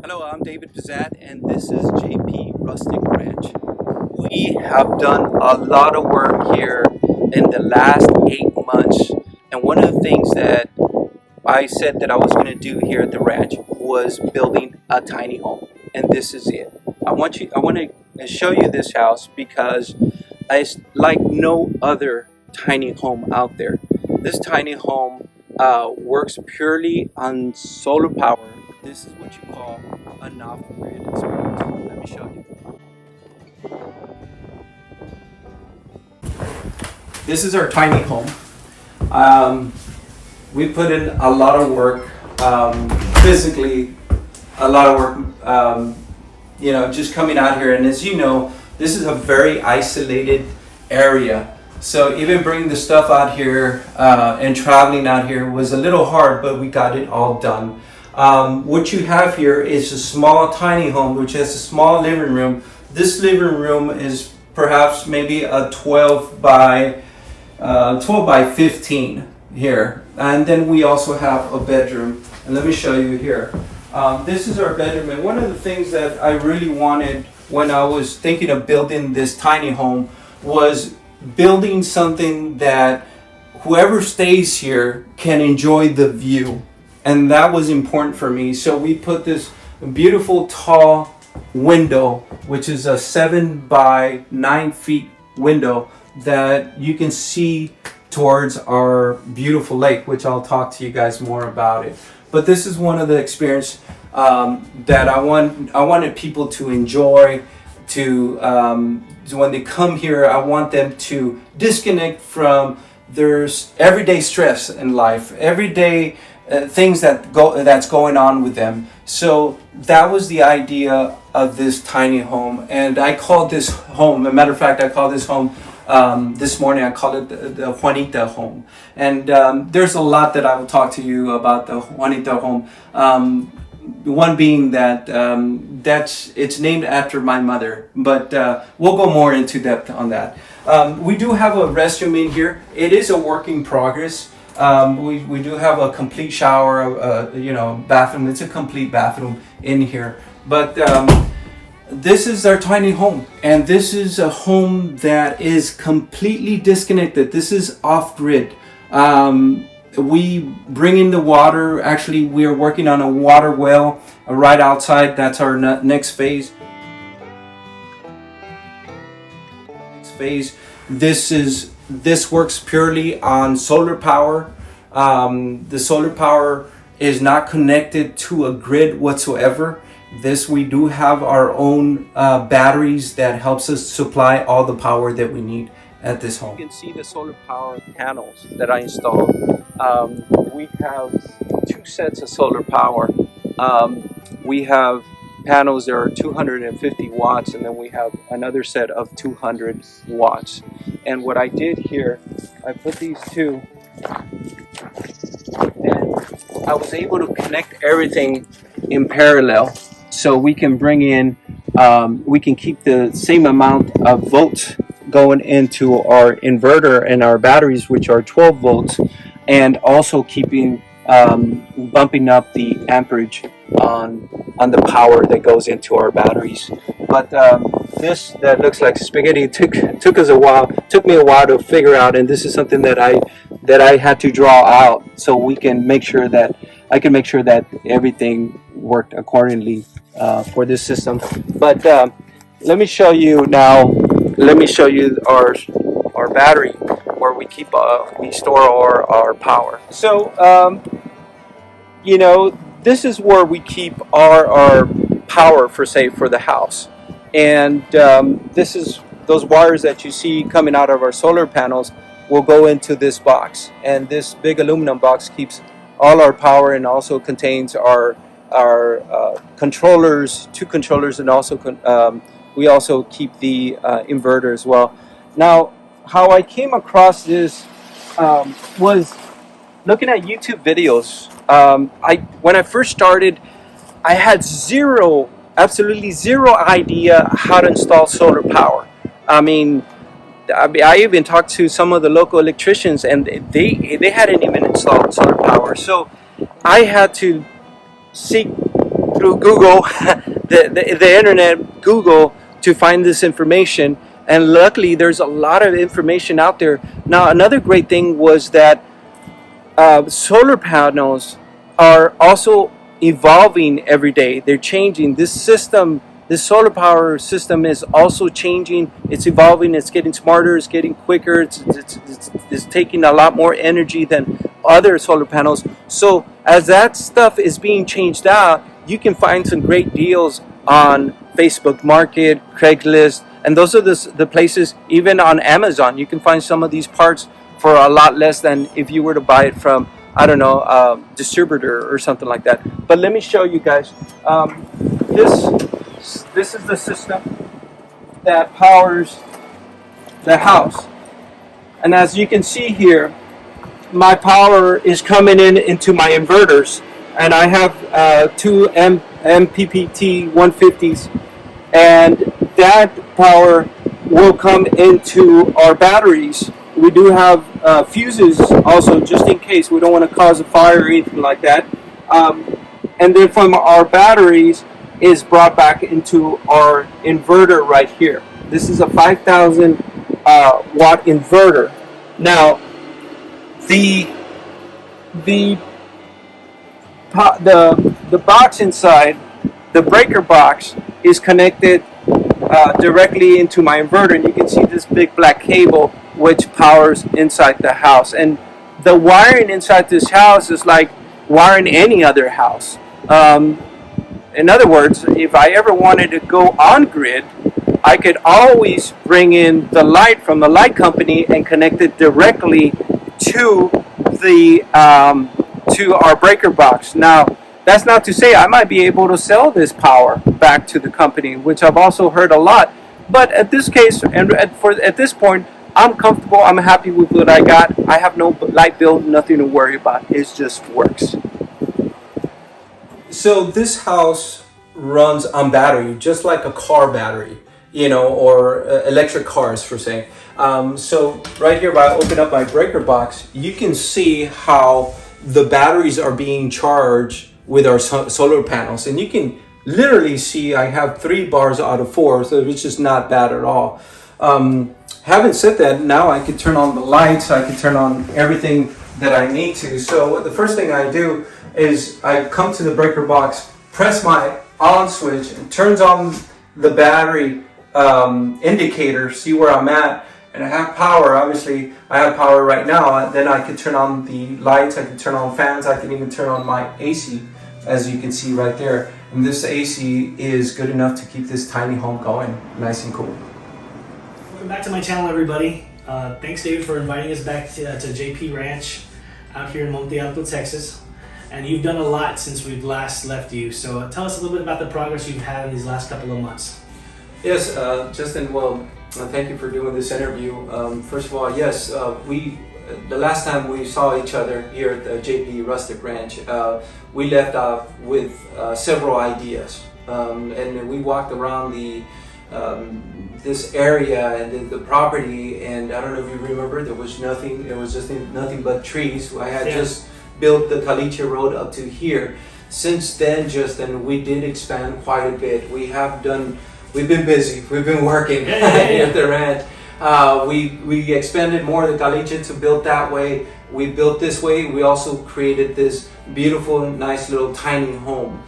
Hello, I'm David Pezzat, and this is JP Rustic Ranch. We have done a lot of work here in the last 8 months, and one of the things that I said that I was going to do here at the ranch was building a tiny home, and this is it. I want to show you this house because it's like no other tiny home out there. This tiny home works purely on solar power. This is what you call an off-grid experience. Let me show you. This is our tiny home. We put in a lot of work, physically, a lot of work, just coming out here. And as you know, this is a very isolated area. So even bringing the stuff out here and traveling out here was a little hard, but we got it all done. What you have here is a small tiny home which has a small living room. This living room is perhaps maybe a 12 by 15 here, and then we also have a bedroom, and let me show you here. This is our bedroom, and one of the things that I really wanted when I was thinking of building this tiny home was building something that whoever stays here can enjoy the view. And that was important for me. So we put this beautiful tall window, which is a 7 by 9 feet window that you can see towards our beautiful lake, which I'll talk to you guys more about it. But this is one of the experience that I wanted people to enjoy. So when they come here, I want them to disconnect from their everyday stress in life, everyday things that's going on with them. So that was the idea of this tiny home, and I called this home. As a matter of fact, I called this home this morning. I called it the Juanita home, and there's a lot that I will talk to you about the Juanita home. One being that it's named after my mother, but we'll go more into depth on that. We do have a restroom in here. It is a work in progress. We do have a complete shower, bathroom. It's a complete bathroom in here. But this is our tiny home, and this is a home that is completely disconnected. This is off-grid. We bring in the water. Actually, we are working on a water well right outside. That's our next phase. This works purely on solar power. The solar power is not connected to a grid whatsoever. We do have our own batteries that helps us supply all the power that we need at this home. You can see the solar power panels that I installed. We have 2 sets of solar power. We have panels that are 250 watts, and then we have another set of 200 watts. And what I did here, I put these two, and I was able to connect everything in parallel, so we can bring in, we can keep the same amount of volts going into our inverter and our batteries, which are 12 volts, and also keeping bumping up the amperage on the power that goes into our batteries. But this that looks like spaghetti took me a while to figure out, and this is something that I had to draw out so we can make sure that I can make sure that everything worked accordingly for this system. But let me show you now. Let me show you our battery where we store our power. So this is where we keep our power for the house, and this is those wires that you see coming out of our solar panels will go into this box, and this big aluminum box keeps all our power and also contains our controllers, 2 controllers, and also we also keep the inverter as well. Now, how I came across this was looking at YouTube videos. When I first started, I had absolutely zero idea how to install solar power. I even talked to some of the local electricians, and they hadn't even installed solar power. So I had to seek through Google, the internet, Google, to find this information. And luckily, there's a lot of information out there. Now, another great thing was that solar panels are also evolving every day. They're changing. This system, this solar power system, is also changing. It's evolving. It's getting smarter. It's getting quicker. It's taking a lot more energy than other solar panels. So as that stuff is being changed out, you can find some great deals on Facebook Market, Craigslist, and those are the places. Even on Amazon, you can find some of these parts for a lot less than if you were to buy it from, I don't know, distributor or something like that. But let me show you guys. This is the system that powers the house. And as you can see here, my power is coming into my inverters. And I have two MPPT 150s. And that power will come into our batteries. We do have fuses also, just in case we don't want to cause a fire or anything like that. And then from our batteries is brought back into our inverter right here. This is a 5,000 watt inverter. Now, the box inside, the breaker box, is connected directly into my inverter, and you can see this big black cable which powers inside the house. And the wiring inside this house is like wiring any other house. In other words, if I ever wanted to go on grid, I could always bring in the light from the light company and connect it directly to the to our breaker box. Now, that's not to say I might be able to sell this power back to the company, which I've also heard a lot. But at this case, and at this point, I'm comfortable. I'm happy with what I got. I have no light bill, nothing to worry about. It just works. So this house runs on battery, just like a car battery, or electric cars, for saying. So right here, if I open up my breaker box, you can see how the batteries are being charged with our solar panels. And you can literally see I have 3 bars out of 4, so which is not bad at all. Having said that, now I can turn on the lights, I can turn on everything that I need to. So the first thing I do is I come to the breaker box, press my on switch, and turns on the battery indicator, see where I'm at, and I have power. Obviously, I have power right now, and then I can turn on the lights, I can turn on fans, I can even turn on my AC, as you can see right there. And this AC is good enough to keep this tiny home going, nice and cool. Welcome back to my channel, everybody. Thanks, David, for inviting us back to JP Ranch out here in Monte Alto, Texas. And you've done a lot since we've last left you. So tell us a little bit about the progress you've had in these last couple of months. Yes, Justin, well, thank you for doing this interview. First of all, yes, the last time we saw each other here at the JP Rustic Ranch, we left off with several ideas. And we walked around this area and the property, and I don't know if you remember, there was nothing, it was just nothing but trees. I had just built the Caliche Road up to here. Since then, Justin, we did expand quite a bit. We've been busy, we've been working at the ranch. We expanded more the Caliche to build that way. We built this way. We also created this beautiful, nice little tiny home.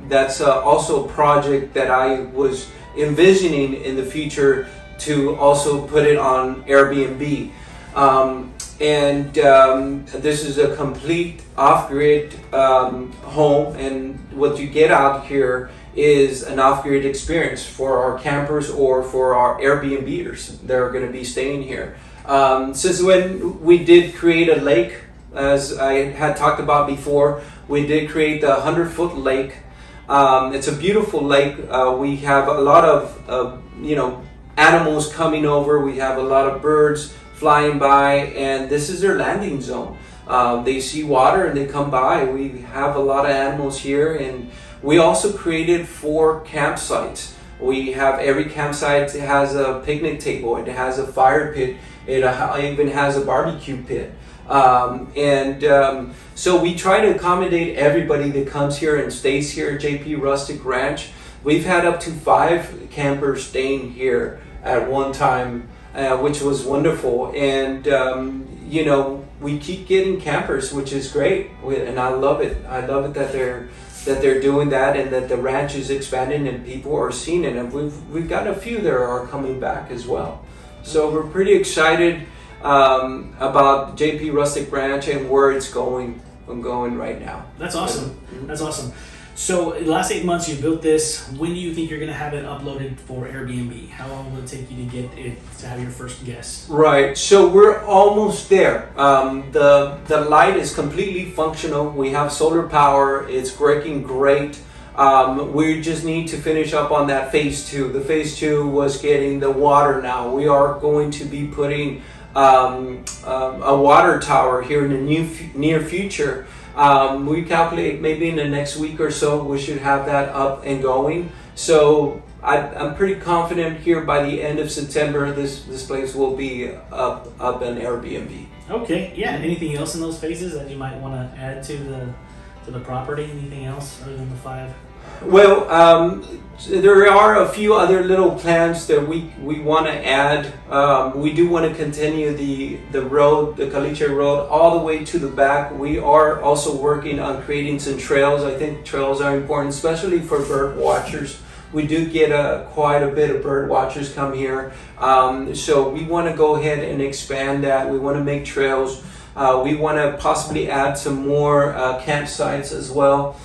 That's also a project that I was envisioning in the future to also put it on Airbnb. This is a complete off-grid home, and what you get out here is an off-grid experience for our campers or for our Airbnbers that are going to be staying here. Since when we did create a lake, as I had talked about before, we did create the 100-foot lake. It's a beautiful lake. We have a lot of animals coming over. We have a lot of birds flying by, and this is their landing zone. They see water and they come by. We have a lot of animals here, and we also created 4 campsites. We have every campsite has a picnic table. It has a fire pit. It even has a barbecue pit. So we try to accommodate everybody that comes here and stays here at JP Rustic Ranch. We've had up to 5 campers staying here at one time, which was wonderful. And you know, we keep getting campers, which is great, and I love it. I love it that they're doing that, and that the ranch is expanding and people are seeing it. And we've got a few that are coming back as well. So we're pretty excited about JP Rustic Ranch and where it's going right now. That's awesome. That's awesome. So in the last 8 months you built this. When do you think you're going to have it uploaded for Airbnb? How long will it take you to get it to have your first guest? Right. So we're almost there. The light is completely functional. We have solar power. It's working great. We just need to finish up on that phase 2. The phase 2 was getting the water now. We are going to be putting a water tower here in the near future. We calculate maybe in the next week or so we should have that up and going. So I'm pretty confident here by the end of September this place will be up on Airbnb. Okay, yeah. Anything else in those phases that you might want to add to the property? Anything else other than the 5? Well, there are a few other little plans that we want to add. We do want to continue the road, the Caliche Road, all the way to the back. We are also working on creating some trails. I think trails are important, especially for bird watchers. We do get quite a bit of bird watchers come here. So we want to go ahead and expand that. We want to make trails. We want to possibly add some more campsites as well.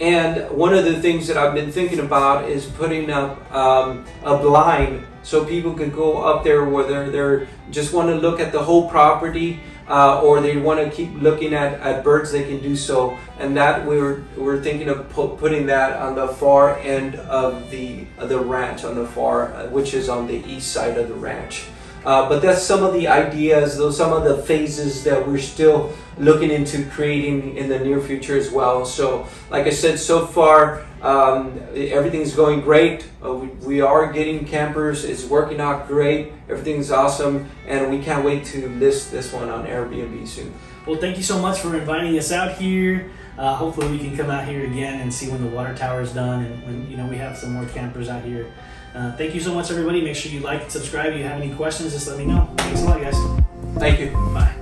And one of the things that I've been thinking about is putting up a blind so people could go up there whether they're just want to look at the whole property or they want to keep looking at birds. They can do so, and that we're thinking of putting that on the far end of the ranch, on the far which is on the east side of the ranch. But that's some of the ideas, some of the phases that we're still looking into creating in the near future as well. So, like I said, so far everything's going great. We are getting campers. It's working out great. Everything's awesome, and we can't wait to list this one on Airbnb soon. Well, thank you so much for inviting us out here. Hopefully, we can come out here again and see when the water tower is done, and when we have some more campers out here. Thank you so much, everybody. Make sure you like and subscribe. If you have any questions, just let me know. Thanks a lot, guys. Thank you. Bye.